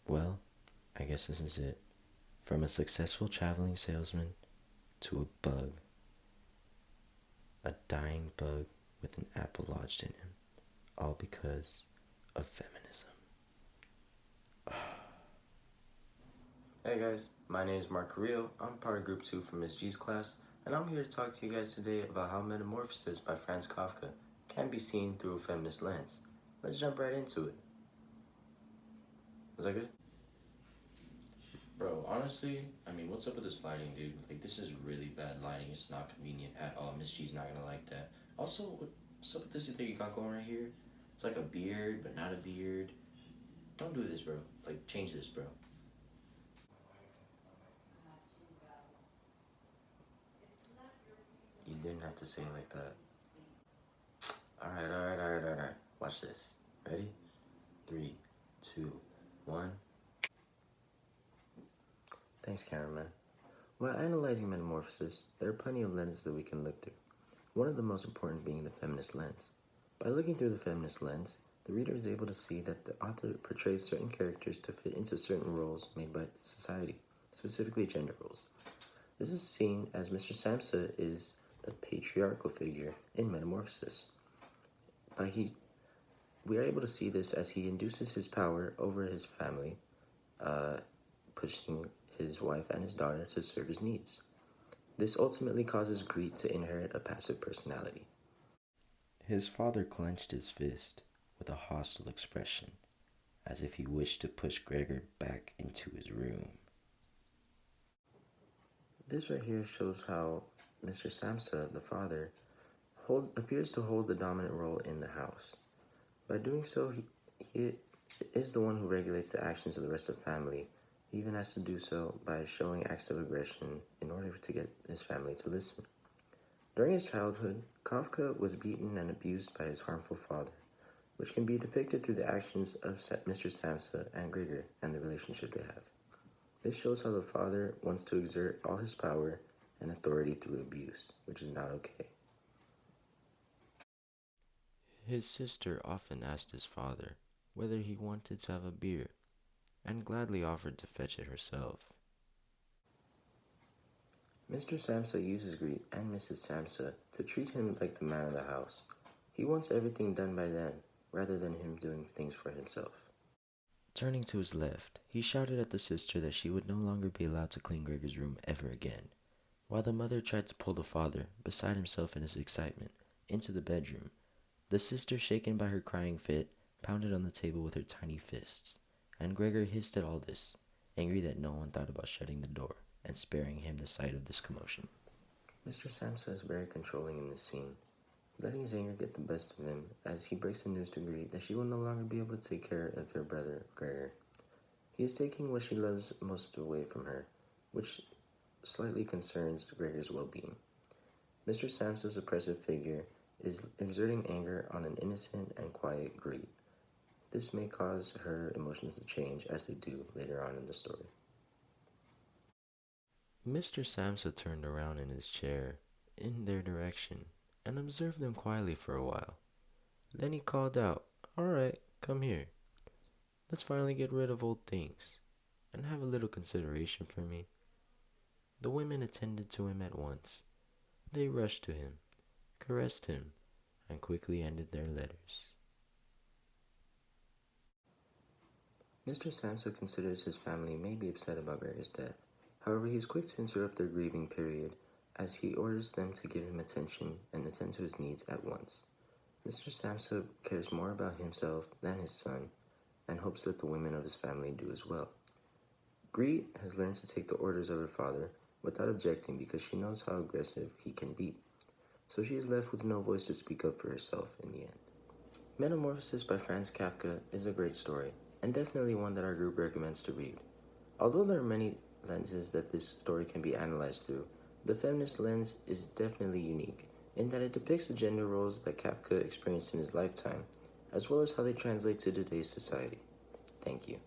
Well, I guess this is it. From a successful traveling salesman to a bug, a dying bug with an apple lodged in him, all because of feminism. Hey guys, my name is Mark Carrillo. I'm part of Group 2 from Ms. G's class, and I'm here to talk to you guys today about how Metamorphosis by Franz Kafka can be seen through a feminist lens. Let's jump right into it. Was that good? Bro, honestly, what's up with this lighting, dude? Like, this is really bad lighting. It's not convenient at all. Miss G's not gonna like that. Also, what's up with this thing you got going right here? It's like a beard, but not a beard. Don't do this, bro. Like, change this, bro. You didn't have to say it like that. Alright. Watch this. Ready? 3, 2, 1. Thanks, cameraman. While analyzing Metamorphosis, there are plenty of lenses that we can look through. One of the most important being the feminist lens. By looking through the feminist lens, the reader is able to see that the author portrays certain characters to fit into certain roles made by society, specifically gender roles. This is seen as Mr. Samsa is the patriarchal figure in Metamorphosis. We are able to see this as he induces his power over his family, pushing his wife and his daughter to serve his needs. This ultimately causes Greet to inherit a passive personality. His father clenched his fist with a hostile expression, as if he wished to push Gregor back into his room. This right here shows how Mr. Samsa, the father, appears to hold the dominant role in the house. By doing so, he is the one who regulates the actions of the rest of the family. He even has to do so by showing acts of aggression in order to get his family to listen. During his childhood, Kafka was beaten and abused by his harmful father, which can be depicted through the actions of Mr. Samsa and Gregor and the relationship they have. This shows how the father wants to exert all his power and authority through abuse, which is not okay. His sister often asked his father whether he wanted to have a beer, and gladly offered to fetch it herself. Mr. Samsa uses Greet and Mrs. Samsa to treat him like the man of the house. He wants everything done by them, rather than him doing things for himself. Turning to his left, he shouted at the sister that she would no longer be allowed to clean Gregor's room ever again, while the mother tried to pull the father, beside himself in his excitement, into the bedroom. The sister, shaken by her crying fit, pounded on the table with her tiny fists, and Gregor hissed at all this, angry that no one thought about shutting the door and sparing him the sight of this commotion. Mr. Samsa is very controlling in this scene, letting his anger get the best of him as he breaks the news to Greet that she will no longer be able to take care of her brother, Gregor. He is taking what she loves most away from her, which slightly concerns Gregor's well-being. Mr. Samsa's oppressive figure is exerting anger on an innocent and quiet Greet. This may cause her emotions to change as they do later on in the story. Mr. Samsa turned around in his chair in their direction and observed them quietly for a while. Then he called out, "All right, come here. Let's finally get rid of old things and have a little consideration for me." The women attended to him at once. They rushed to him, caressed him, and quickly ended their letters. Mr. Samsa considers his family may be upset about Gregor's death. However, he is quick to interrupt their grieving period as he orders them to give him attention and attend to his needs at once. Mr. Samsa cares more about himself than his son and hopes that the women of his family do as well. Greet has learned to take the orders of her father without objecting because she knows how aggressive he can be. So she is left with no voice to speak up for herself in the end. Metamorphosis by Franz Kafka is a great story, and definitely one that our group recommends to read. Although there are many lenses that this story can be analyzed through, the feminist lens is definitely unique in that it depicts the gender roles that Kafka experienced in his lifetime, as well as how they translate to today's society. Thank you.